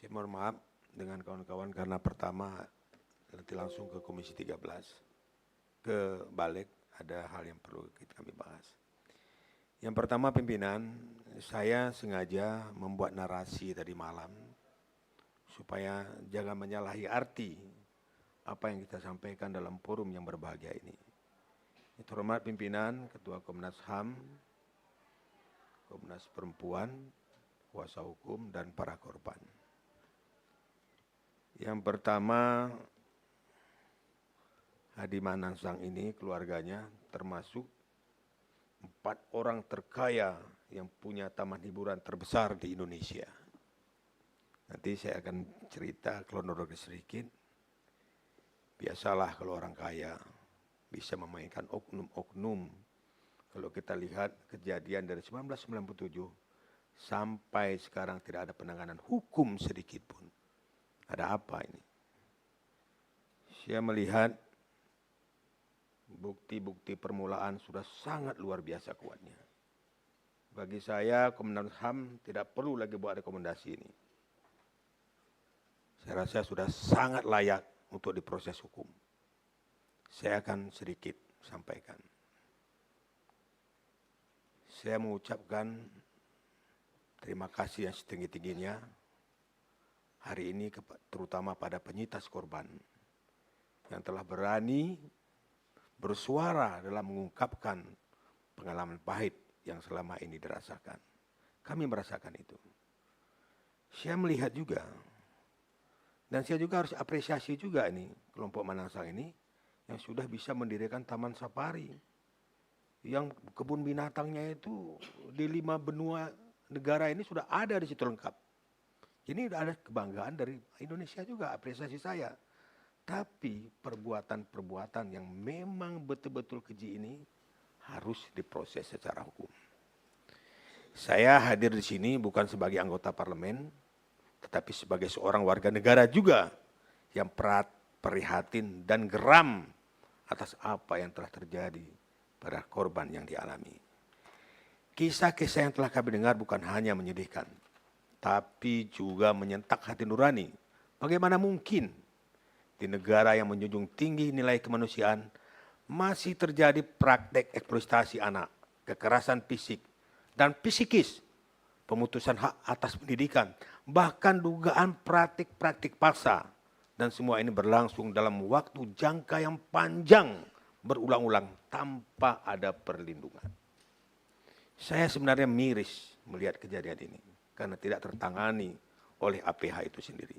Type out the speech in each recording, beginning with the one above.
Saya mohon maaf dengan kawan-kawan karena pertama nanti langsung ke Komisi 13, ke Balik, ada hal yang perlu kami bahas. Yang pertama pimpinan, saya sengaja membuat narasi tadi malam supaya jangan menyalahi arti apa yang kita sampaikan dalam forum yang berbahagia ini. Terhormat pimpinan, Ketua Komnas HAM, Komnas Perempuan, kuasa hukum, dan para korban. Yang pertama, Hadi Manansang ini keluarganya termasuk 4 orang terkaya yang punya taman hiburan terbesar di Indonesia. Nanti saya akan cerita kronologis sedikit. Biasalah kalau orang kaya bisa memainkan oknum-oknum. Kalau kita lihat kejadian dari 1997 sampai sekarang tidak ada penanganan hukum sedikit pun. Ada apa ini? Saya melihat bukti-bukti permulaan sudah sangat luar biasa kuatnya. Bagi saya, Komnas HAM tidak perlu lagi buat rekomendasi ini. Saya rasa sudah sangat layak untuk diproses hukum. Saya akan sedikit sampaikan. Saya mengucapkan terima kasih yang setinggi-tingginya hari ini terutama pada penyintas korban yang telah berani bersuara dalam mengungkapkan pengalaman pahit yang selama ini dirasakan. Kami merasakan itu. Saya melihat juga, dan saya juga harus apresiasi juga ini, kelompok Manansang ini, yang sudah bisa mendirikan taman safari. Yang kebun binatangnya itu di 5 benua negara ini sudah ada di situ lengkap. Ini ada kebanggaan dari Indonesia juga, apresiasi saya. Tapi perbuatan-perbuatan yang memang betul-betul keji ini harus diproses secara hukum. Saya hadir di sini bukan sebagai anggota parlemen, tetapi sebagai seorang warga negara juga yang prihatin dan geram atas apa yang telah terjadi pada korban yang dialami. Kisah-kisah yang telah kami dengar bukan hanya menyedihkan, tapi juga menyentak hati nurani. Bagaimana mungkin di negara yang menjunjung tinggi nilai kemanusiaan masih terjadi praktek eksploitasi anak, kekerasan fisik dan psikis, pemutusan hak atas pendidikan, bahkan dugaan praktik-praktik paksa. Dan semua ini berlangsung dalam waktu jangka yang panjang, berulang-ulang tanpa ada perlindungan. Saya sebenarnya miris melihat kejadian ini karena tidak tertangani oleh APH itu sendiri.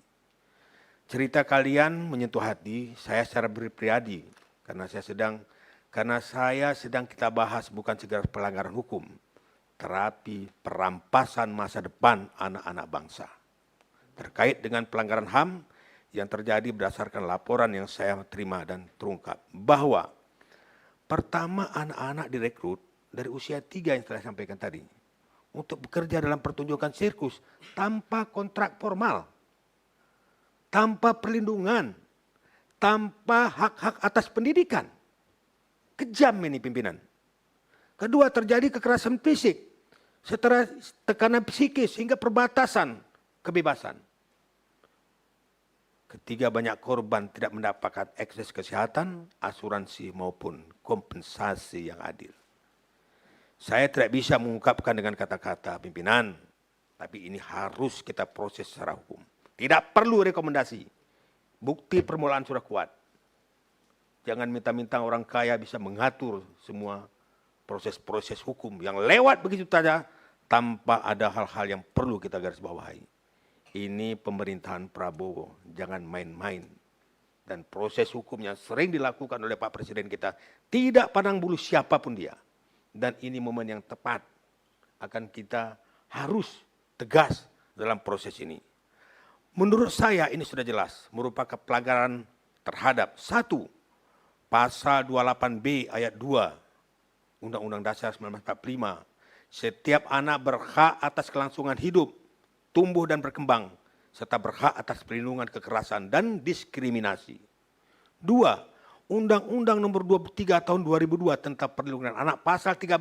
Cerita kalian menyentuh hati saya secara pribadi karena saya sedang kita bahas bukan sekedar pelanggaran hukum, tetapi perampasan masa depan anak-anak bangsa. Terkait dengan pelanggaran HAM yang terjadi berdasarkan laporan yang saya terima dan terungkap bahwa pertama anak-anak direkrut dari usia 3 yang telah saya sampaikan tadi untuk bekerja dalam pertunjukan sirkus tanpa kontrak formal, tanpa perlindungan, tanpa hak-hak atas pendidikan. Kejam ini pimpinan. Kedua, terjadi kekerasan fisik, setelah tekanan psikis hingga perbatasan kebebasan. Ketiga, banyak korban tidak mendapatkan akses kesehatan, asuransi maupun kompensasi yang adil. Saya tidak bisa mengungkapkan dengan kata-kata pimpinan, tapi ini harus kita proses secara hukum. Tidak perlu rekomendasi. Bukti permulaan sudah kuat. Jangan minta-minta orang kaya bisa mengatur semua proses-proses hukum yang lewat begitu saja tanpa ada hal-hal yang perlu kita garis bawahi. Ini pemerintahan Prabowo, jangan main-main. Dan proses hukum yang sering dilakukan oleh Pak Presiden kita tidak pandang bulu siapapun dia. Dan ini momen yang tepat akan kita harus tegas dalam proses ini. Menurut saya ini sudah jelas merupakan pelanggaran terhadap 1. Pasal 28B ayat 2 Undang-Undang Dasar 1945. Setiap anak berhak atas kelangsungan hidup, tumbuh dan berkembang, serta berhak atas perlindungan kekerasan dan diskriminasi. 2. Undang-Undang nomor 23 tahun 2002 tentang perlindungan anak pasal 13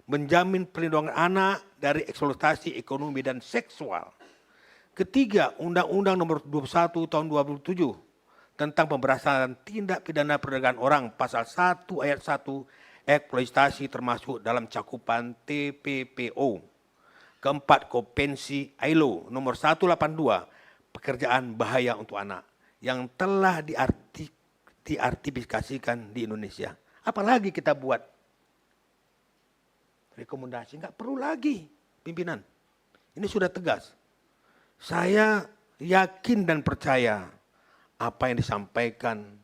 menjamin perlindungan anak dari eksploitasi ekonomi dan seksual. Ketiga, Undang-Undang Nomor 21 Tahun 2007 tentang pemberantasan tindak pidana perdagangan orang pasal 1 ayat 1 eksploitasi termasuk dalam cakupan TPPO. Keempat, Konvensi ILO Nomor 182 pekerjaan bahaya untuk anak yang telah diartifikasikan di Indonesia. Apalagi kita buat rekomendasi, nggak perlu lagi pimpinan. Ini sudah tegas. Saya yakin dan percaya apa yang disampaikan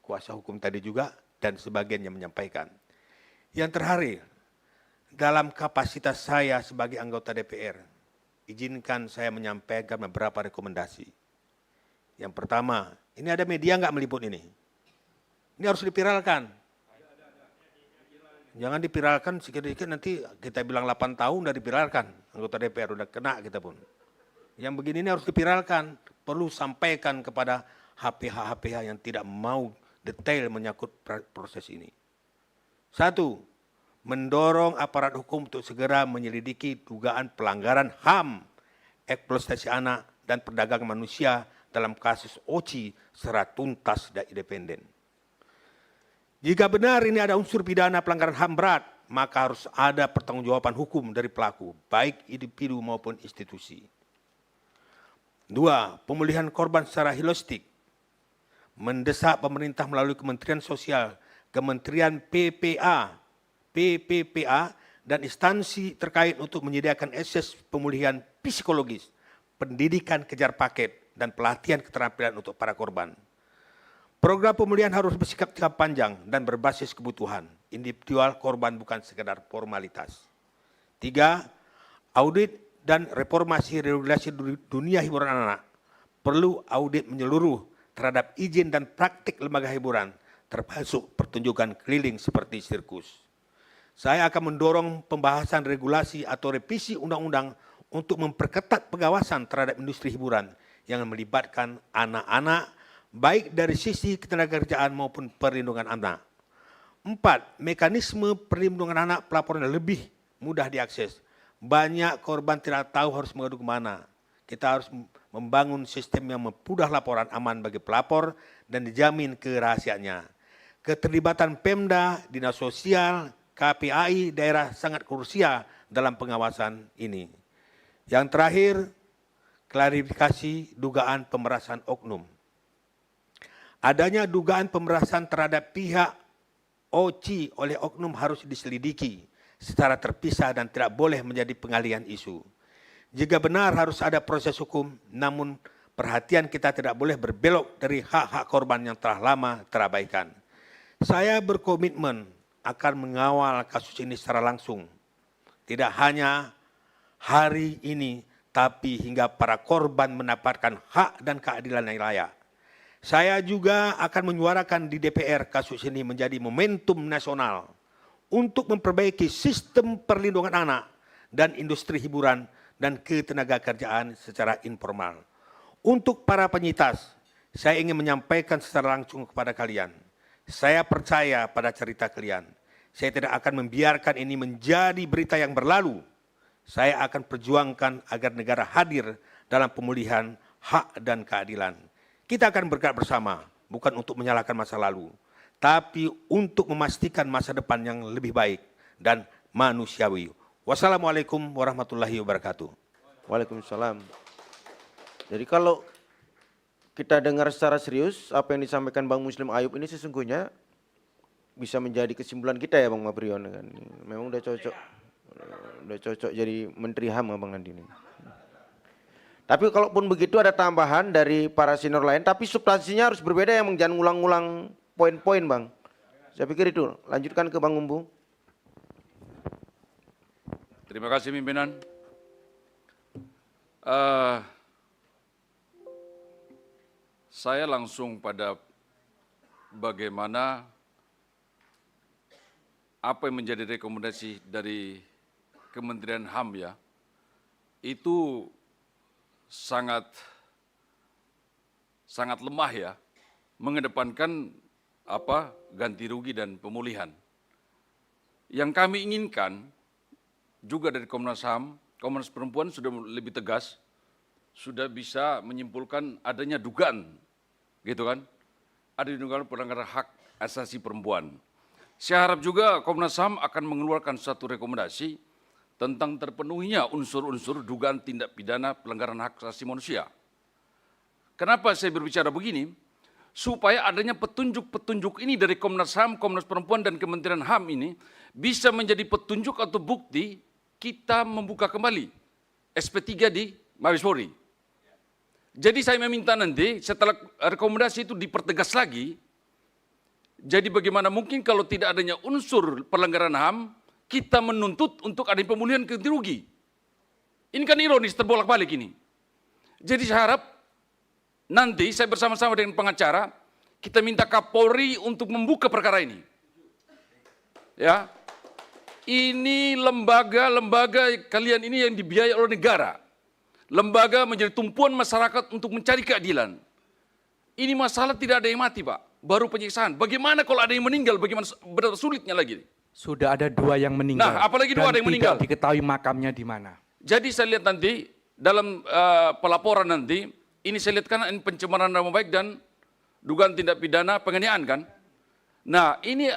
kuasa hukum tadi juga dan sebagian yang menyampaikan. Yang terakhir, dalam kapasitas saya sebagai anggota DPR, izinkan saya menyampaikan beberapa rekomendasi. Yang pertama, ini ada media nggak meliput ini? Ini harus dipiralkan. Jangan dipiralkan sedikit-sedikit nanti kita bilang 8 tahun udah dipiralkan. Anggota DPR udah kena kita pun. Yang begini ini harus dipiralkan. Perlu sampaikan kepada HPH-HPH yang tidak mau detail menyangkut proses ini. 1. Mendorong aparat hukum untuk segera menyelidiki dugaan pelanggaran HAM, eksploitasi anak dan perdagangan manusia dalam kasus OCI secara tuntas dan independen. Jika benar ini ada unsur pidana pelanggaran HAM berat, maka harus ada pertanggungjawaban hukum dari pelaku, baik individu maupun institusi. 2. Pemulihan korban secara holistik. Mendesak pemerintah melalui Kementerian Sosial, Kementerian PPPA, dan instansi terkait untuk menyediakan akses pemulihan psikologis, pendidikan kejar paket, dan pelatihan keterampilan untuk para korban. Program pemulihan harus bersikap jangka panjang dan berbasis kebutuhan individual korban, bukan sekedar formalitas. 3. Audit dan reformasi regulasi dunia hiburan anak. Perlu audit menyeluruh terhadap izin dan praktik lembaga hiburan, termasuk pertunjukan keliling seperti sirkus. Saya akan mendorong pembahasan regulasi atau revisi undang-undang untuk memperketat pengawasan terhadap industri hiburan yang melibatkan anak-anak, baik dari sisi ketenagakerjaan maupun perlindungan anak. 4. Mekanisme perlindungan anak pelaporan lebih mudah diakses. Banyak korban tidak tahu harus mengadu kemana. Kita harus membangun sistem yang mempermudah laporan aman bagi pelapor dan dijamin kerahasiaannya. Keterlibatan Pemda, Dinas Sosial, KPAI daerah sangat krusial dalam pengawasan ini. Yang terakhir, klarifikasi dugaan pemerasan oknum. Adanya dugaan pemerasan terhadap pihak OCI oleh oknum harus diselidiki secara terpisah dan tidak boleh menjadi pengalihan isu. Jika benar harus ada proses hukum, namun perhatian kita tidak boleh berbelok dari hak-hak korban yang telah lama terabaikan. Saya berkomitmen akan mengawal kasus ini secara langsung. Tidak hanya hari ini, tapi hingga para korban mendapatkan hak dan keadilan yang layak. Saya juga akan menyuarakan di DPR kasus ini menjadi momentum nasional untuk memperbaiki sistem perlindungan anak dan industri hiburan dan ketenagakerjaan secara informal. Untuk para penyitas, saya ingin menyampaikan secara langsung kepada kalian. Saya percaya pada cerita kalian. Saya tidak akan membiarkan ini menjadi berita yang berlalu. Saya akan perjuangkan agar negara hadir dalam pemulihan hak dan keadilan. Kita akan bergerak bersama, bukan untuk menyalahkan masa lalu, tapi untuk memastikan masa depan yang lebih baik dan manusiawi. Wassalamualaikum warahmatullahi wabarakatuh. Waalaikumsalam. Jadi kalau kita dengar secara serius apa yang disampaikan Bang Muslim Ayub ini sesungguhnya bisa menjadi kesimpulan kita ya Bang Mabrion kan. Memang udah cocok jadi Menteri HAM Bang Andi ini. Tapi kalaupun begitu ada tambahan dari para senior lain, tapi substansinya harus berbeda ya Bang, jangan ngulang-ngulang poin-poin Bang. Saya pikir itu. Lanjutkan ke Bang Umbu. Terima kasih pimpinan. Saya langsung pada bagaimana apa yang menjadi rekomendasi dari Kementerian HAM ya, itu sangat lemah ya, mengedepankan ganti rugi dan pemulihan. Yang kami inginkan juga dari Komnas HAM Komnas Perempuan sudah lebih tegas, sudah bisa menyimpulkan adanya dugaan, gitu kan? Ada dugaan pelanggaran hak asasi perempuan. Saya harap juga Komnas HAM akan mengeluarkan satu rekomendasi tentang terpenuhinya unsur-unsur dugaan tindak pidana pelanggaran hak asasi manusia. Kenapa saya berbicara begini? Supaya adanya petunjuk-petunjuk ini dari Komnas HAM, Komnas Perempuan, dan Kementerian HAM ini bisa menjadi petunjuk atau bukti kita membuka kembali SP3 di Mabes Polri. Jadi saya meminta nanti setelah rekomendasi itu dipertegas lagi, jadi bagaimana mungkin kalau tidak adanya unsur pelanggaran HAM, kita menuntut untuk adanya pemulihan ganti rugi. Ini kan ironis, terbolak-balik ini. Jadi saya harap nanti saya bersama-sama dengan pengacara, kita minta Kapolri untuk membuka perkara ini. Ya, ini lembaga kalian ini yang dibiayai oleh negara. Lembaga menjadi tumpuan masyarakat untuk mencari keadilan. Ini masalah tidak ada yang mati, Pak. Baru penyiksaan. Bagaimana kalau ada yang meninggal? Bagaimana benar sulitnya lagi? Sudah ada 2 yang meninggal. Nah, apalagi 2 ada yang meninggal. Tidak diketahui makamnya di mana. Jadi saya lihat nanti dalam pelaporan nanti, ini saya lihat kan pencemaran nama baik dan dugaan tindak pidana penganiayaan kan. Nah ini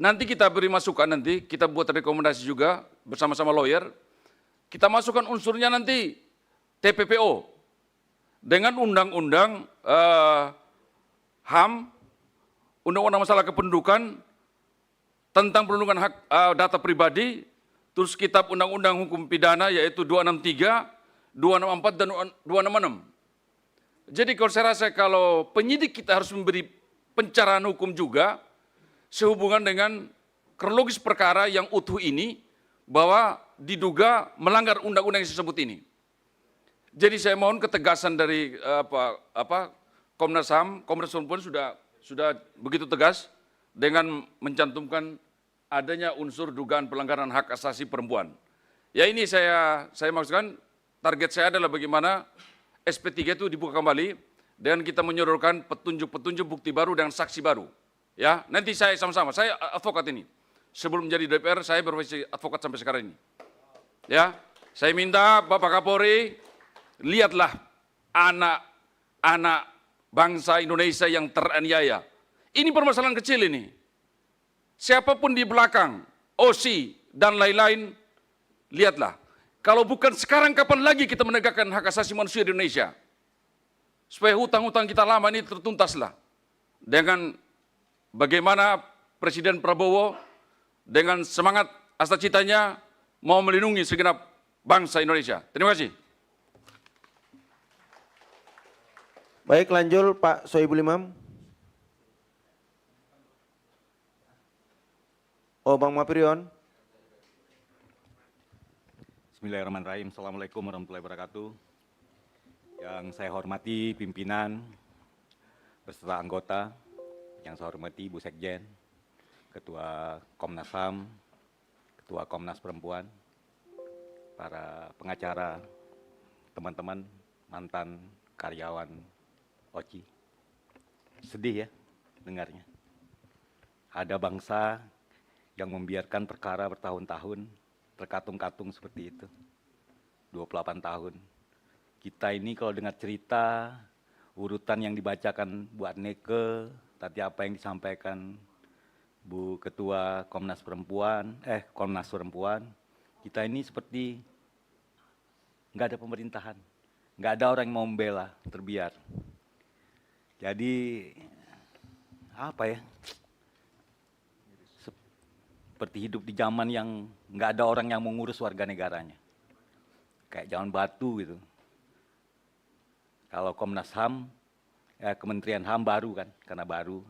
nanti kita beri masukan, nanti kita buat rekomendasi juga bersama-sama lawyer. Kita masukkan unsurnya nanti TPPO dengan undang-undang HAM, undang-undang masalah kependudukan tentang perlindungan hak data pribadi, terus kitab undang-undang hukum pidana yaitu 263, 264 dan 266. Jadi kalau saya rasa kalau penyidik kita harus memberi pencerahan hukum juga sehubungan dengan kronologis perkara yang utuh ini bahwa diduga melanggar undang-undang yang disebut ini. Jadi saya mohon ketegasan dari Komnas HAM, Komnas Perempuan sudah begitu tegas dengan mencantumkan adanya unsur dugaan pelanggaran hak asasi perempuan. Ya ini saya maksudkan target saya adalah bagaimana SP3 itu dibuka kembali dan kita menyodorkan petunjuk-petunjuk bukti baru dan saksi baru. Ya, nanti saya sama-sama, saya advokat ini. Sebelum menjadi DPR, saya berprofesi advokat sampai sekarang ini. Ya, saya minta Bapak Kapolri, lihatlah anak-anak bangsa Indonesia yang teraniaya. Ini permasalahan kecil ini. Siapapun di belakang, OSI dan lain-lain, lihatlah. Kalau bukan sekarang, kapan lagi kita menegakkan hak asasi manusia di Indonesia? Supaya hutang-hutang kita lama ini tertuntaslah. Dengan bagaimana Presiden Prabowo dengan semangat asacitanya mau melindungi segenap bangsa Indonesia. Terima kasih. Baik, lanjut Pak Soebul Imam. Oh, Bang Maprion. Bismillahirrahmanirrahim. Assalamualaikum warahmatullahi wabarakatuh. Yang saya hormati pimpinan beserta anggota, yang saya hormati Bu Sekjen, Ketua Komnas HAM, Ketua Komnas Perempuan, para pengacara, teman-teman, mantan karyawan OCI. Sedih ya dengarnya. Ada bangsa yang membiarkan perkara bertahun-tahun terkatung-katung seperti itu. 28 tahun. Kita ini kalau dengar cerita, urutan yang dibacakan Bu Adneke, tadi apa yang disampaikan Bu Ketua Komnas Perempuan, kita ini seperti nggak ada pemerintahan, nggak ada orang yang mau membela, terbiar. Jadi, apa ya, seperti hidup di zaman yang nggak ada orang yang mengurus warga negaranya. Kayak zaman batu gitu. Kalau Komnas HAM, Kementerian HAM baru kan, karena baru.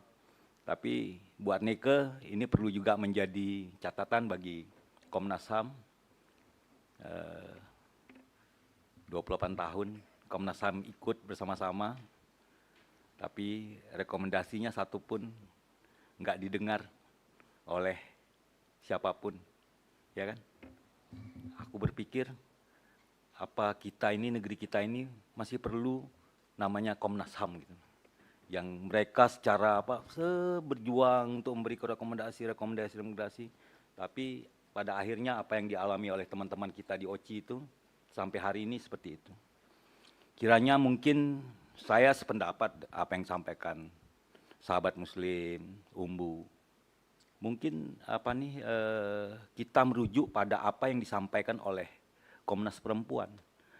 Tapi buat Neke ini perlu juga menjadi catatan bagi Komnas HAM. 28 tahun Komnas HAM ikut bersama-sama, tapi rekomendasinya satu pun nggak didengar oleh siapapun, ya kan? Aku berpikir, apa kita ini, negeri kita ini masih perlu namanya Komnas HAM gitu. Yang mereka secara berjuang untuk memberi rekomendasi, tapi pada akhirnya apa yang dialami oleh teman-teman kita di OCI itu sampai hari ini seperti itu. Kiranya mungkin saya sependapat apa yang disampaikan sahabat Muslim, Umbu. Mungkin kita merujuk pada apa yang disampaikan oleh Komnas Perempuan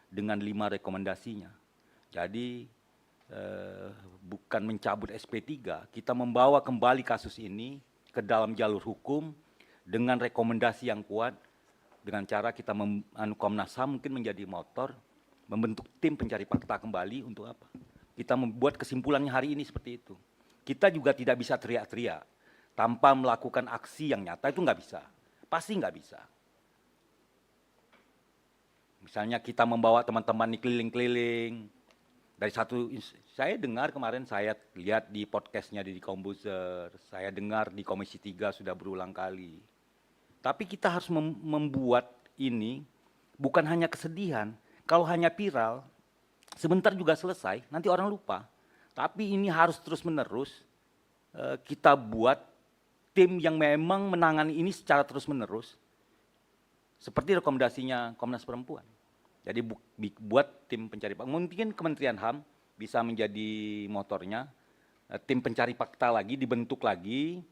dengan 5 rekomendasinya. Jadi bukan mencabut SP3, kita membawa kembali kasus ini ke dalam jalur hukum dengan rekomendasi yang kuat, dengan cara kita Komnas HAM mungkin menjadi motor, membentuk tim pencari fakta kembali untuk apa? Kita membuat kesimpulannya hari ini seperti itu. Kita juga tidak bisa teriak-teriak tanpa melakukan aksi yang nyata, itu nggak bisa. Pasti nggak bisa. Misalnya kita membawa teman-teman di keliling-keliling, dari saya dengar kemarin, saya lihat di podcastnya di Kombuser, saya dengar di Komisi 3 sudah berulang kali. Tapi kita harus membuat ini bukan hanya kesedihan. Kalau hanya viral, sebentar juga selesai, nanti orang lupa. Tapi ini harus terus-menerus kita buat tim yang memang menangani ini secara terus-menerus. Seperti rekomendasinya Komnas Perempuan. Jadi buat tim pencari fakta, mungkin Kementerian HAM bisa menjadi motornya, tim pencari fakta lagi, dibentuk lagi,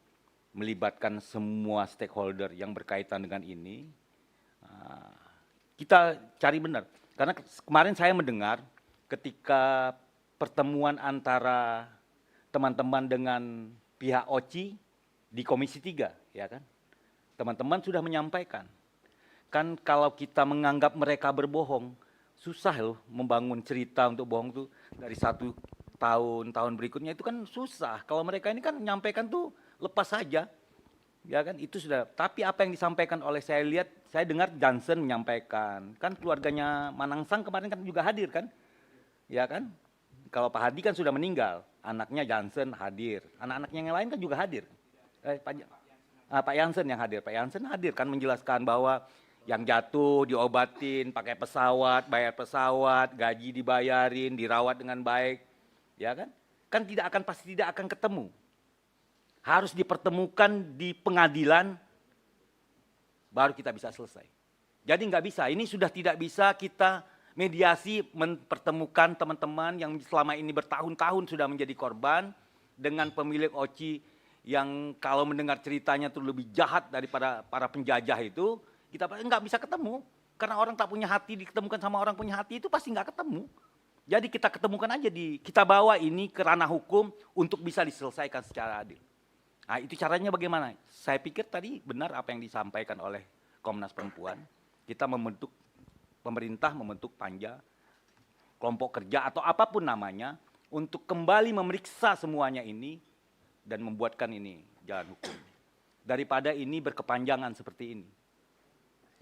melibatkan semua stakeholder yang berkaitan dengan ini. Kita cari benar, karena kemarin saya mendengar ketika pertemuan antara teman-teman dengan pihak OCI di Komisi 3, ya kan? Teman-teman sudah menyampaikan. Kan kalau kita menganggap mereka berbohong, susah loh membangun cerita untuk bohong tuh dari 1 tahun berikutnya itu kan susah. Kalau mereka ini kan menyampaikan tuh lepas saja, ya kan itu sudah. Tapi apa yang disampaikan oleh saya lihat, saya dengar Johnson menyampaikan, kan keluarganya Manangsang kemarin kan juga hadir kan, ya kan. Kalau Pak Hadi kan sudah meninggal, anaknya Johnson hadir, anak-anaknya yang lain kan juga hadir. Pak Jansen yang hadir, Pak Jansen hadir kan menjelaskan bahwa yang jatuh diobatin, pakai pesawat, bayar pesawat, gaji dibayarin, dirawat dengan baik, ya kan? Kan pasti tidak akan ketemu. Harus dipertemukan di pengadilan, baru kita bisa selesai. Jadi nggak bisa, ini sudah tidak bisa kita mediasi mempertemukan teman-teman yang selama ini bertahun-tahun sudah menjadi korban dengan pemilik OCI yang kalau mendengar ceritanya tuh lebih jahat daripada para penjajah itu. Kita nggak bisa ketemu, karena orang tak punya hati diketemukan sama orang punya hati itu pasti nggak ketemu. Jadi kita ketemukan aja kita bawa ini ke ranah hukum untuk bisa diselesaikan secara adil. Nah itu caranya bagaimana? Saya pikir tadi benar apa yang disampaikan oleh Komnas Perempuan. Kita pemerintah membentuk panja, kelompok kerja atau apapun namanya untuk kembali memeriksa semuanya ini dan membuatkan ini jalan hukum. Daripada ini berkepanjangan seperti ini.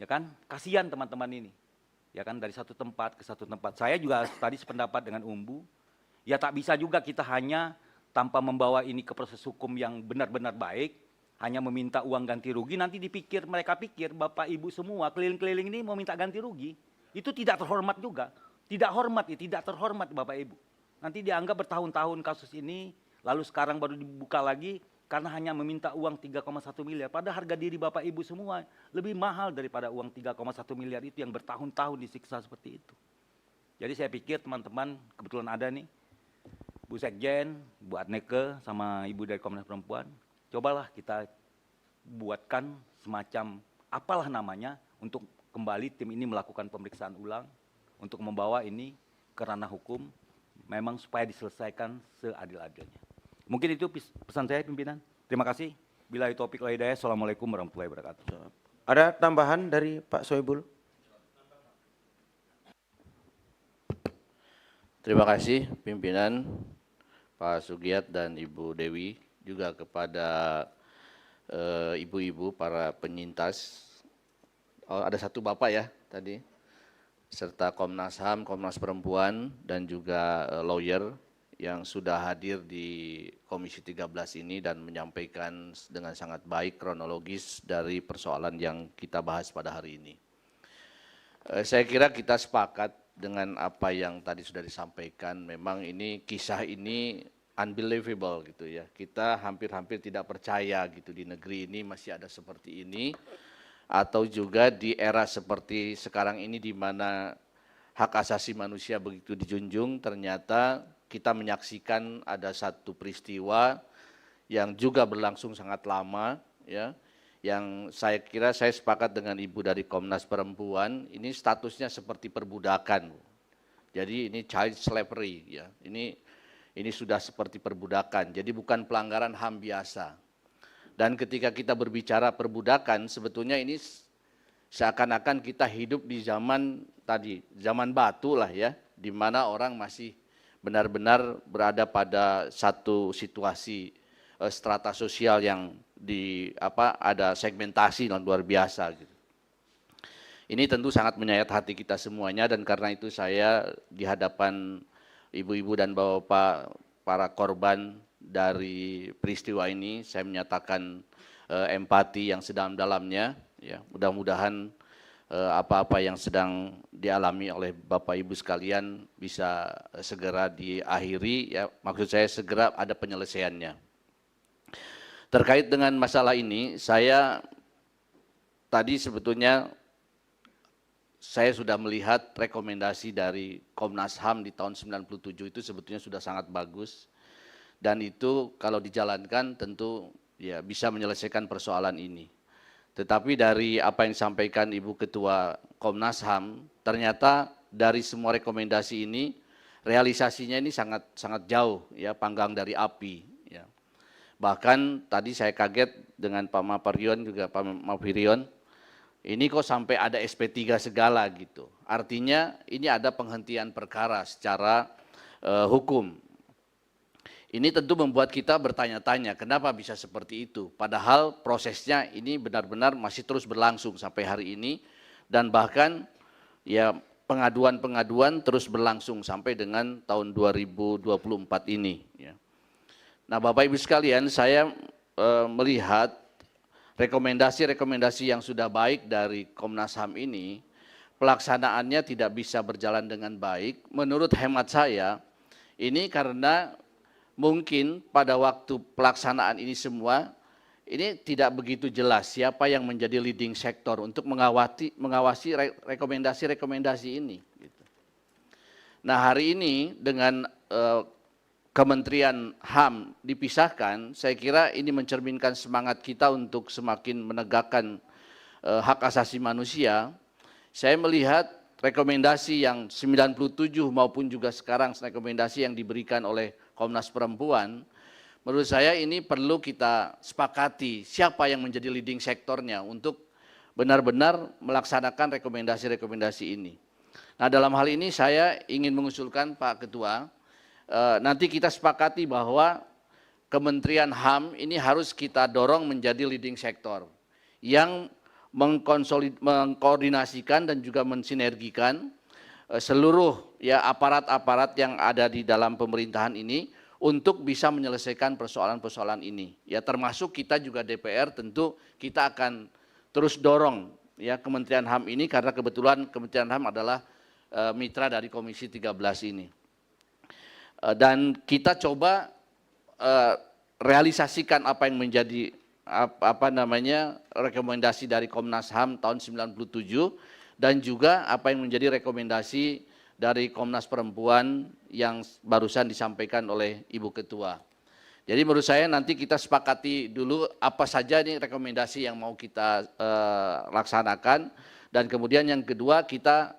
Ya kan, kasihan teman-teman ini, ya kan dari satu tempat ke satu tempat. Saya juga tadi sependapat dengan Umbu, ya tak bisa juga kita hanya tanpa membawa ini ke proses hukum yang benar-benar baik, hanya meminta uang ganti rugi, nanti mereka pikir Bapak Ibu semua keliling-keliling ini mau minta ganti rugi, itu tidak terhormat juga, tidak terhormat Bapak Ibu. Nanti dianggap bertahun-tahun kasus ini, lalu sekarang baru dibuka lagi, karena hanya meminta uang 3,1 miliar. Padahal harga diri Bapak Ibu semua lebih mahal daripada uang 3,1 miliar itu yang bertahun-tahun disiksa seperti itu. Jadi saya pikir teman-teman, kebetulan ada nih, Bu Sekjen, Bu Adneke, sama Ibu dari Komnas Perempuan, cobalah kita buatkan semacam apalah namanya untuk kembali tim ini melakukan pemeriksaan ulang, untuk membawa ini ke ranah hukum, memang supaya diselesaikan seadil-adilnya. Mungkin itu pesan saya pimpinan. Terima kasih. Billahi taufiq wal hidayah. Assalamualaikum warahmatullahi wabarakatuh. Ada tambahan dari Pak Soebul? Terima kasih pimpinan Pak Sugiat dan Ibu Dewi, juga kepada ibu-ibu para penyintas. Oh, ada satu Bapak ya tadi, serta Komnas HAM, Komnas Perempuan, dan juga lawyer yang sudah hadir di Komisi 13 ini dan menyampaikan dengan sangat baik kronologis dari persoalan yang kita bahas pada hari ini. Saya kira kita sepakat dengan apa yang tadi sudah disampaikan. Memang ini kisah ini unbelievable gitu ya. Kita hampir-hampir tidak percaya gitu di negeri ini masih ada seperti ini. atau juga di era seperti sekarang ini di mana hak asasi manusia begitu dijunjung, ternyata kita menyaksikan ada satu peristiwa yang juga berlangsung sangat lama, ya, yang saya kira saya sepakat dengan Ibu dari Komnas Perempuan, ini statusnya seperti perbudakan. Jadi ini child slavery, ya. Ini sudah seperti perbudakan. Jadi bukan pelanggaran HAM biasa. Dan ketika kita berbicara perbudakan, sebetulnya ini seakan-akan kita hidup di zaman tadi, zaman batu lah ya, di mana orang masih benar-benar berada pada satu situasi strata sosial yang ada segmentasi yang luar biasa gitu. Ini tentu sangat menyayat hati kita semuanya, dan karena itu saya di hadapan ibu-ibu dan bapak-bapak para korban dari peristiwa ini, saya menyatakan empati yang sedalam-dalamnya. Ya, mudah-mudahan apa-apa yang sedang dialami oleh Bapak Ibu sekalian bisa segera diakhiri. Ya, maksud saya segera ada penyelesaiannya. Terkait dengan masalah ini, saya tadi sebetulnya saya sudah melihat rekomendasi dari Komnas HAM di tahun 97 itu sebetulnya sudah sangat bagus, dan itu kalau dijalankan tentu ya bisa menyelesaikan persoalan ini. Tetapi dari apa yang disampaikan Ibu Ketua Komnas HAM, ternyata dari semua rekomendasi ini realisasinya ini sangat jauh ya, panggang dari api ya. Bahkan tadi saya kaget dengan Pak Maparion juga Pak Mapirion, ini kok sampai ada SP3 segala gitu. Artinya ini ada penghentian perkara secara hukum. Ini tentu membuat kita bertanya-tanya kenapa bisa seperti itu. Padahal prosesnya ini benar-benar masih terus berlangsung sampai hari ini. Dan bahkan ya pengaduan-pengaduan terus berlangsung sampai dengan tahun 2024 ini. Ya. Nah Bapak Ibu sekalian, saya melihat rekomendasi-rekomendasi yang sudah baik dari Komnas HAM ini, pelaksanaannya tidak bisa berjalan dengan baik. Menurut hemat saya, ini karena mungkin pada waktu pelaksanaan ini semua, ini tidak begitu jelas siapa yang menjadi leading sector untuk mengawasi rekomendasi-rekomendasi ini. Nah hari ini dengan Kementerian HAM dipisahkan, saya kira ini mencerminkan semangat kita untuk semakin menegakkan hak asasi manusia. Saya melihat rekomendasi yang 97 maupun juga sekarang rekomendasi yang diberikan oleh Komnas Perempuan, menurut saya ini perlu kita sepakati siapa yang menjadi leading sektornya untuk benar-benar melaksanakan rekomendasi-rekomendasi ini. Nah dalam hal ini saya ingin mengusulkan Pak Ketua, nanti kita sepakati bahwa Kementerian HAM ini harus kita dorong menjadi leading sektor yang mengkoordinasikan dan juga mensinergikan seluruh ya aparat-aparat yang ada di dalam pemerintahan ini untuk bisa menyelesaikan persoalan-persoalan ini. Ya termasuk kita juga DPR tentu kita akan terus dorong ya Kementerian HAM ini, karena kebetulan Kementerian HAM adalah mitra dari Komisi 13 ini. Dan kita coba realisasikan apa yang menjadi rekomendasi dari Komnas HAM tahun 97 dan juga apa yang menjadi rekomendasi dari Komnas Perempuan yang barusan disampaikan oleh Ibu Ketua. Jadi menurut saya nanti kita sepakati dulu apa saja ini rekomendasi yang mau kita laksanakan, dan kemudian yang kedua kita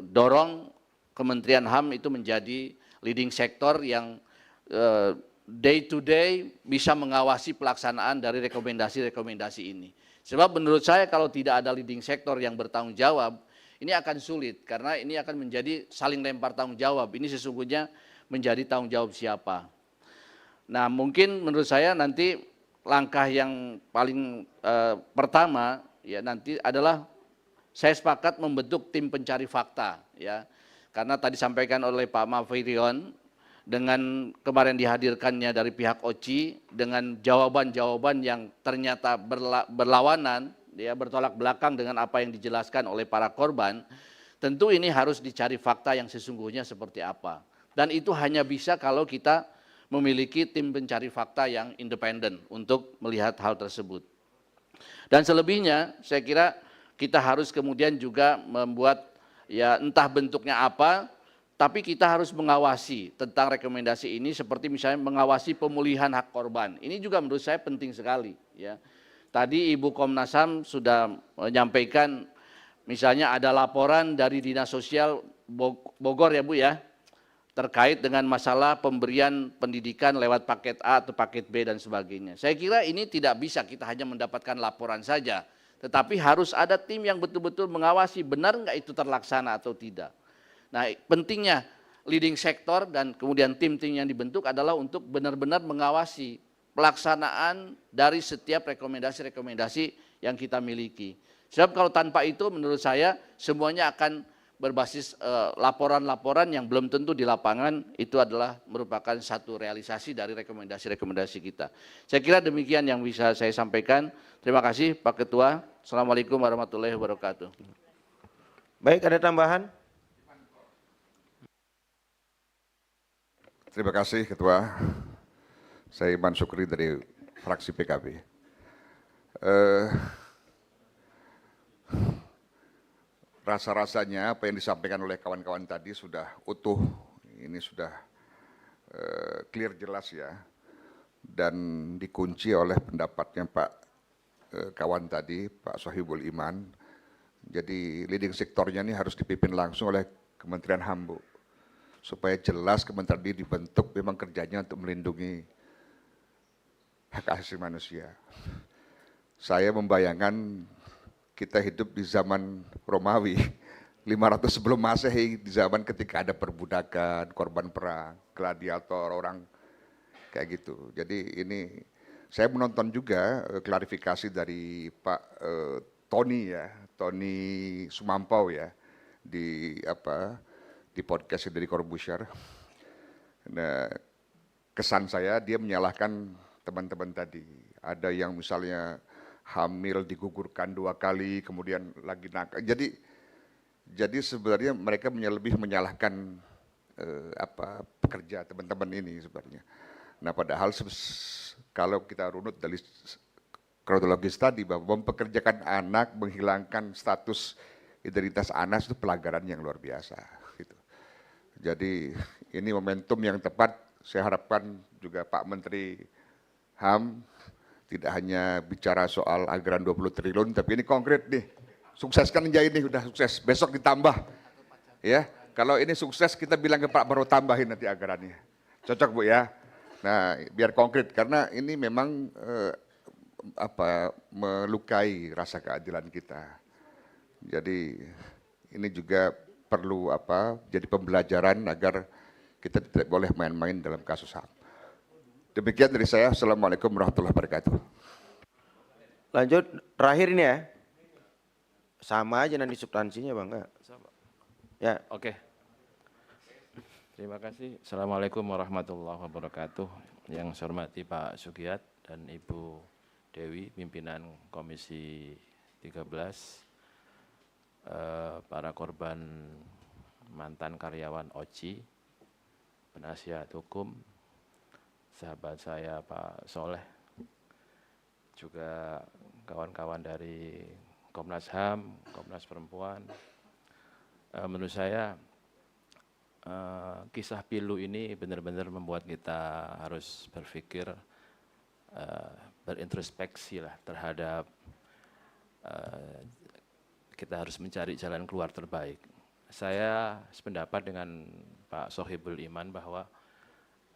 dorong Kementerian HAM itu menjadi leading sektor yang day to day bisa mengawasi pelaksanaan dari rekomendasi-rekomendasi ini. Sebab menurut saya kalau tidak ada leading sektor yang bertanggung jawab, ini akan sulit karena ini akan menjadi saling lempar tanggung jawab. Ini sesungguhnya menjadi tanggung jawab siapa. Nah mungkin menurut saya nanti langkah yang paling pertama ya nanti adalah saya sepakat membentuk tim pencari fakta ya. Karena tadi disampaikan oleh Pak Mafirion dengan kemarin dihadirkannya dari pihak OCI dengan jawaban-jawaban yang ternyata berlawanan, ya bertolak belakang dengan apa yang dijelaskan oleh para korban, tentu ini harus dicari fakta yang sesungguhnya seperti apa. Dan itu hanya bisa kalau kita memiliki tim pencari fakta yang independen untuk melihat hal tersebut. Dan selebihnya saya kira kita harus kemudian juga membuat ya entah bentuknya apa, tapi kita harus mengawasi tentang rekomendasi ini seperti misalnya mengawasi pemulihan hak korban. Ini juga menurut saya penting sekali ya. Tadi Ibu Komnas HAM sudah menyampaikan misalnya ada laporan dari Dinas Sosial Bogor ya Bu ya, terkait dengan masalah pemberian pendidikan lewat paket A atau paket B dan sebagainya. Saya kira ini tidak bisa kita hanya mendapatkan laporan saja, tetapi harus ada tim yang betul-betul mengawasi benar nggak itu terlaksana atau tidak. Nah, pentingnya leading sector dan kemudian tim-tim yang dibentuk adalah untuk benar-benar mengawasi pelaksanaan dari setiap rekomendasi-rekomendasi yang kita miliki. Sebab kalau tanpa itu menurut saya semuanya akan berbasis laporan-laporan yang belum tentu di lapangan itu adalah merupakan satu realisasi dari rekomendasi-rekomendasi kita. Saya kira demikian yang bisa saya sampaikan. Terima kasih Pak Ketua. Assalamualaikum warahmatullahi wabarakatuh. Baik, ada tambahan? Terima kasih Ketua. Saya Iman Sukri dari fraksi PKB. Rasa-rasanya apa yang disampaikan oleh kawan-kawan tadi sudah utuh, ini sudah clear jelas ya, dan dikunci oleh pendapatnya Pak kawan tadi, Pak Sohibul Iman. Jadi leading sektornya ini harus dipimpin langsung oleh Kementerian HAM, Bu, supaya jelas kementerian ini dibentuk memang kerjanya untuk melindungi hak asasi manusia. Saya membayangkan kita hidup di zaman Romawi, 500 sebelum Masehi, di zaman ketika ada perbudakan, korban perang, gladiator, orang kayak gitu. Jadi ini saya menonton juga klarifikasi dari Pak Tony ya, Tony Sumampau ya, di podcast dari Corbusier. Nah, kesan saya dia menyalahkan teman-teman tadi. Ada yang misalnya hamil digugurkan 2 kali, kemudian lagi nakal. Jadi sebenarnya mereka lebih menyalahkan pekerja teman-teman ini sebenarnya. Nah, padahal kalau kita runut dari kronologis tadi bahwa mempekerjakan anak, menghilangkan status identitas anak itu pelanggaran yang luar biasa. Gitu. Jadi ini momentum yang tepat. Saya harapkan juga Pak Menteri HAM tidak hanya bicara soal anggaran 20 triliun, tapi ini konkret nih. Sukseskan aja ini, udah sukses. Besok ditambah. Ya, kalau ini sukses kita bilang ke Pak baru tambahin nanti anggarannya. Cocok Bu ya. Nah, biar konkret karena ini memang melukai rasa keadilan kita. Jadi ini juga perlu jadi pembelajaran agar kita tidak boleh main-main dalam kasus HAM. Demikian dari saya. Assalamualaikum warahmatullahi wabarakatuh. Lanjut, terakhir ini ya. Sama aja nanti substansinya Bang. Ya. Oke. Terima kasih. Assalamualaikum warahmatullahi wabarakatuh. Yang saya hormati Pak Sugiyat dan Ibu Dewi, pimpinan Komisi 13, para korban mantan karyawan OCI, penasihat hukum, sahabat saya Pak Soleh, juga kawan-kawan dari Komnas HAM, Komnas Perempuan. Menurut saya kisah pilu ini benar-benar membuat kita harus berpikir, berintrospeksi lah terhadap kita harus mencari jalan keluar terbaik. Saya sependapat dengan Pak Sohibul Iman bahwa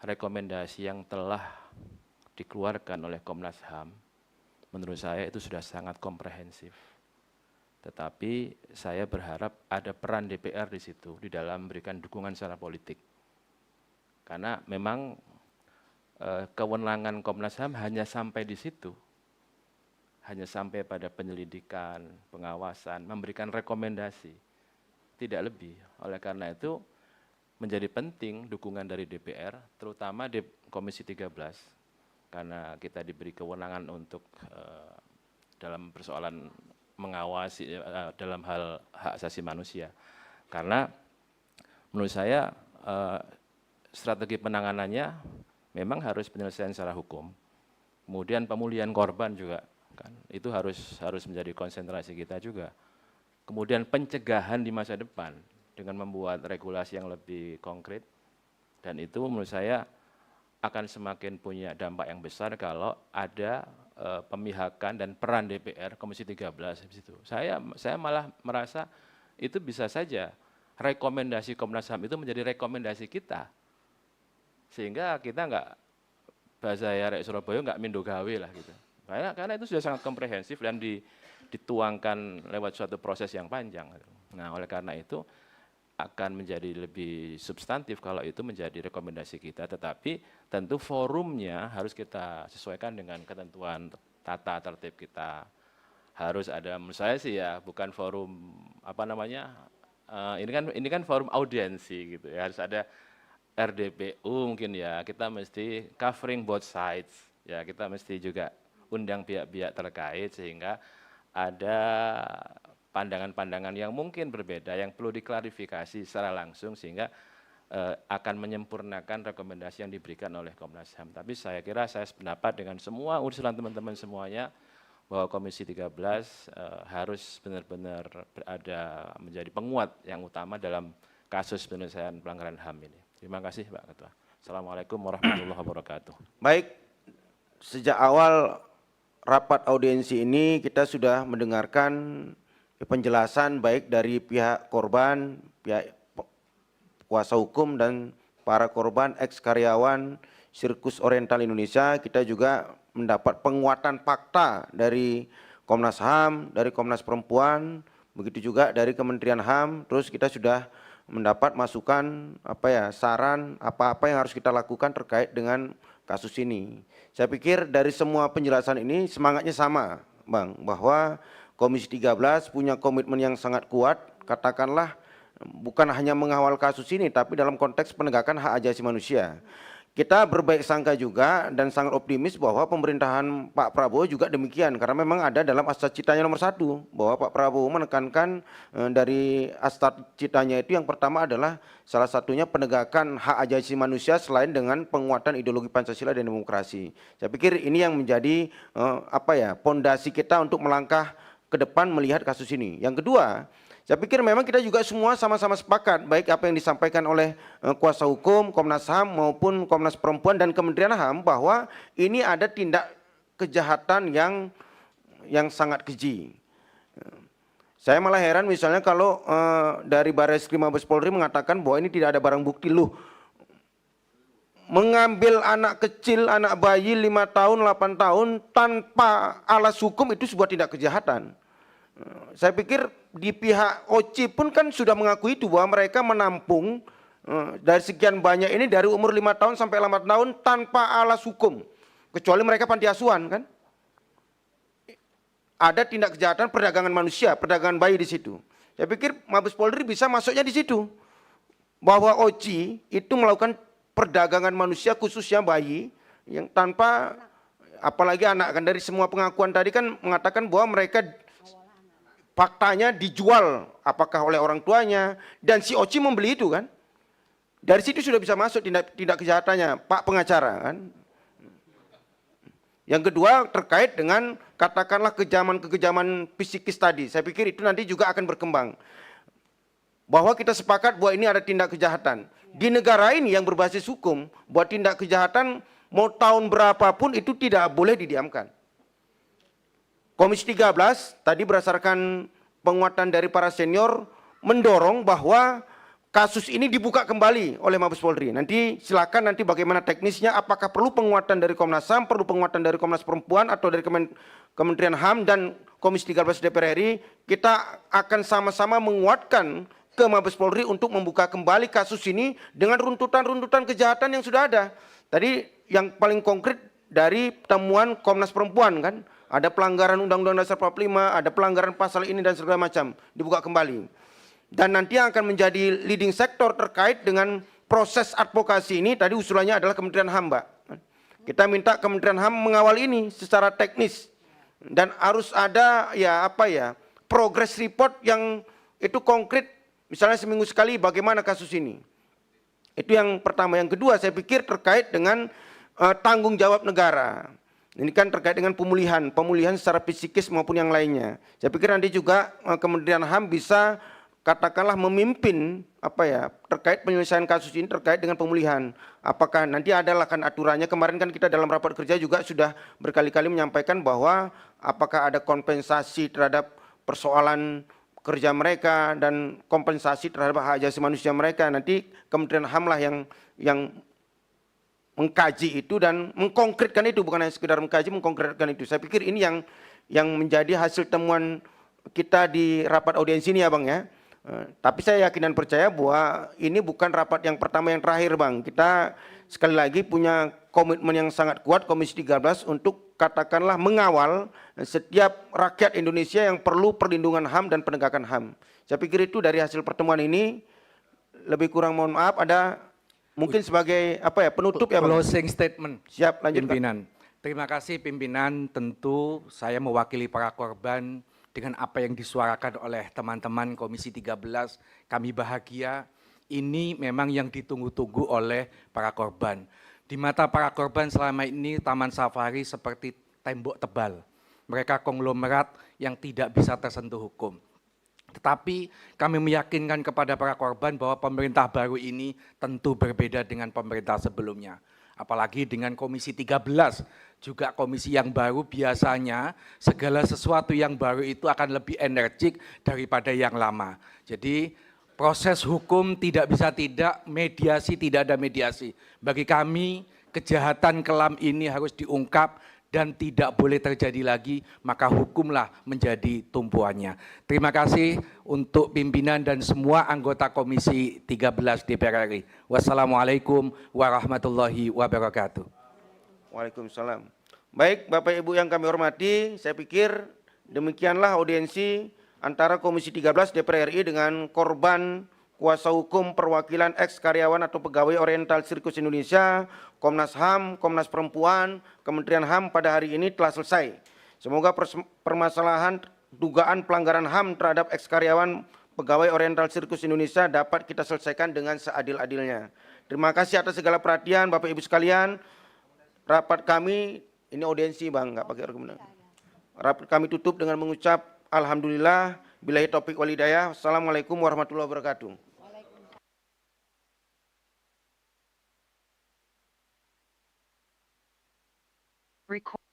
rekomendasi yang telah dikeluarkan oleh Komnas HAM, menurut saya itu sudah sangat komprehensif. Tetapi saya berharap ada peran DPR di situ, di dalam memberikan dukungan secara politik. Karena memang kewenangan Komnas HAM hanya sampai di situ. Hanya sampai pada penyelidikan, pengawasan, memberikan rekomendasi. Tidak lebih. Oleh karena itu, menjadi penting dukungan dari DPR, terutama di Komisi 13, karena kita diberi kewenangan untuk dalam persoalan mengawasi dalam hal hak asasi manusia. Karena menurut saya strategi penanganannya memang harus penyelesaian secara hukum, kemudian pemulihan korban juga, kan itu harus menjadi konsentrasi kita juga. kemudian pencegahan di masa depan dengan membuat regulasi yang lebih konkret, dan itu menurut saya akan semakin punya dampak yang besar kalau ada pemihakan dan peran DPR Komisi 13 di situ. Saya malah merasa itu bisa saja rekomendasi Komnas HAM itu menjadi rekomendasi kita, sehingga kita nggak, bahasa ya Rek Surabaya, nggak mindo gawe lah gitu. Karena itu sudah sangat komprehensif dan dituangkan lewat suatu proses yang panjang. Nah, oleh karena itu akan menjadi lebih substantif kalau itu menjadi rekomendasi kita, tetapi tentu forumnya harus kita sesuaikan dengan ketentuan tata tertib kita. Harus ada, menurut saya sih ya, bukan forum apa namanya, ini kan forum audiensi gitu ya, harus ada RDPU mungkin ya, kita mesti covering both sides ya, kita mesti juga undang pihak-pihak terkait sehingga ada pandangan-pandangan yang mungkin berbeda yang perlu diklarifikasi secara langsung sehingga akan menyempurnakan rekomendasi yang diberikan oleh Komnas HAM. Tapi saya kira saya sependapat dengan semua usulan teman-teman semuanya bahwa Komisi 13 harus benar-benar berada menjadi penguat yang utama dalam kasus penyelesaian pelanggaran HAM ini. Terima kasih Pak Ketua. Assalamualaikum warahmatullahi wabarakatuh. Baik, sejak awal rapat audiensi ini kita sudah mendengarkan penjelasan baik dari pihak korban, pihak kuasa hukum dan para korban ex-karyawan Sirkus Oriental Indonesia. Kita juga mendapat penguatan fakta dari Komnas HAM, dari Komnas Perempuan, begitu juga dari Kementerian HAM. Terus kita sudah mendapat masukan saran apa-apa yang harus kita lakukan terkait dengan kasus ini. Saya pikir dari semua penjelasan ini semangatnya sama, Bang, bahwa Komisi 13 punya komitmen yang sangat kuat, katakanlah bukan hanya mengawal kasus ini, tapi dalam konteks penegakan hak asasi manusia. Kita berbaik sangka juga dan sangat optimis bahwa pemerintahan Pak Prabowo juga demikian, karena memang ada dalam asas citanya nomor 1, bahwa Pak Prabowo menekankan dari asas citanya itu yang pertama adalah salah satunya penegakan hak asasi manusia selain dengan penguatan ideologi Pancasila dan demokrasi. Saya pikir ini yang menjadi pondasi kita untuk melangkah ke depan melihat kasus ini. Yang kedua, saya pikir memang kita juga semua sama-sama sepakat, baik apa yang disampaikan oleh kuasa hukum, Komnas HAM maupun Komnas Perempuan dan Kementerian HAM, bahwa ini ada tindak kejahatan yang sangat keji. Saya malah heran misalnya kalau dari Barreskrim Mabes Polri mengatakan bahwa ini tidak ada barang bukti. Loh, mengambil anak kecil, anak bayi 5 tahun, 8 tahun tanpa alas hukum itu sebuah tindak kejahatan. Saya pikir di pihak OCI pun kan sudah mengakui itu, bahwa mereka menampung dari sekian banyak ini dari umur 5 tahun sampai 8 tahun tanpa alas hukum, kecuali mereka panti asuhan kan. Ada tindak kejahatan perdagangan manusia, perdagangan bayi di situ. Saya pikir Mabes Polri bisa masuknya di situ, bahwa OCI itu melakukan perdagangan manusia khususnya bayi yang tanpa, apalagi anak kan. Dari semua pengakuan tadi kan mengatakan bahwa mereka faktanya dijual apakah oleh orang tuanya dan si OCI membeli itu kan. Dari situ sudah bisa masuk tindak kejahatannya Pak pengacara kan. Yang kedua terkait dengan katakanlah kekejaman psikis tadi. Saya pikir itu nanti juga akan berkembang. Bahwa kita sepakat bahwa ini ada tindak kejahatan. Di negara ini yang berbasis hukum, bahwa tindak kejahatan mau tahun berapapun itu tidak boleh didiamkan. Komisi 13 tadi berdasarkan penguatan dari para senior mendorong bahwa kasus ini dibuka kembali oleh Mabes Polri. Nanti silakan nanti bagaimana teknisnya, apakah perlu penguatan dari Komnas HAM, perlu penguatan dari Komnas Perempuan atau dari Kementerian HAM dan Komisi 13 DPR RI, kita akan sama-sama menguatkan ke Mabes Polri untuk membuka kembali kasus ini dengan runtutan-runtutan kejahatan yang sudah ada. Tadi yang paling konkret dari temuan Komnas Perempuan kan, ada pelanggaran Undang-Undang Dasar 45, ada pelanggaran pasal ini dan segala macam, dibuka kembali. Dan nanti yang akan menjadi leading sektor terkait dengan proses advokasi ini, tadi usulannya adalah Kementerian HAM, Mbak. Kita minta Kementerian HAM mengawal ini secara teknis. Dan harus ada progress report yang itu konkret, misalnya seminggu sekali bagaimana kasus ini. Itu yang pertama. Yang kedua saya pikir terkait dengan tanggung jawab negara. Ini kan terkait dengan pemulihan secara psikis maupun yang lainnya. Saya pikir nanti juga Kementerian HAM bisa katakanlah memimpin terkait penyelesaian kasus ini terkait dengan pemulihan. Apakah nanti adalah kan aturannya, kemarin kan kita dalam rapat kerja juga sudah berkali-kali menyampaikan bahwa apakah ada kompensasi terhadap persoalan kerja mereka dan kompensasi terhadap hak asasi manusia mereka. Nanti Kementerian HAM lah yang mengkaji itu dan mengkonkretkan itu, bukan hanya sekedar mengkaji, mengkonkretkan itu. Saya pikir ini yang menjadi hasil temuan kita di rapat audiensi ini ya Bang ya. Tapi saya yakin dan percaya bahwa ini bukan rapat yang pertama yang terakhir Bang. Kita sekali lagi punya komitmen yang sangat kuat Komisi 13 untuk katakanlah mengawal setiap rakyat Indonesia yang perlu perlindungan HAM dan penegakan HAM. Saya pikir itu dari hasil pertemuan ini, lebih kurang mohon maaf ada mungkin sebagai penutup ya Bang. Closing statement. Siap, lanjutkan. Pimpinan. Terima kasih pimpinan, tentu saya mewakili para korban dengan apa yang disuarakan oleh teman-teman Komisi 13. Kami bahagia, ini memang yang ditunggu-tunggu oleh para korban. Di mata para korban selama ini Taman Safari seperti tembok tebal. Mereka konglomerat yang tidak bisa tersentuh hukum. Tetapi kami meyakinkan kepada para korban bahwa pemerintah baru ini tentu berbeda dengan pemerintah sebelumnya. Apalagi dengan Komisi 13, juga komisi yang baru biasanya segala sesuatu yang baru itu akan lebih energik daripada yang lama. Jadi proses hukum tidak bisa tidak, mediasi tidak ada mediasi. Bagi kami kejahatan kelam ini harus diungkap dan tidak boleh terjadi lagi, maka hukumlah menjadi tumpuannya. Terima kasih untuk pimpinan dan semua anggota Komisi 13 DPR RI. Wassalamualaikum warahmatullahi wabarakatuh. Waalaikumsalam. Baik Bapak Ibu yang kami hormati, saya pikir demikianlah audiensi antara Komisi 13 DPR RI dengan korban kuasa hukum perwakilan ex karyawan atau pegawai Oriental Sirkus Indonesia, Komnas HAM, Komnas Perempuan, Kementerian HAM pada hari ini telah selesai. Semoga permasalahan dugaan pelanggaran HAM terhadap ex karyawan pegawai Oriental Sirkus Indonesia dapat kita selesaikan dengan seadil-adilnya. Terima kasih atas segala perhatian Bapak Ibu sekalian. Rapat kami, ini audiensi Bang, nggak pakai rekomendasi. Rapat kami tutup dengan mengucap Alhamdulillah, billahi taufiq wal hidayah. Assalamualaikum warahmatullahi wabarakatuh. Record.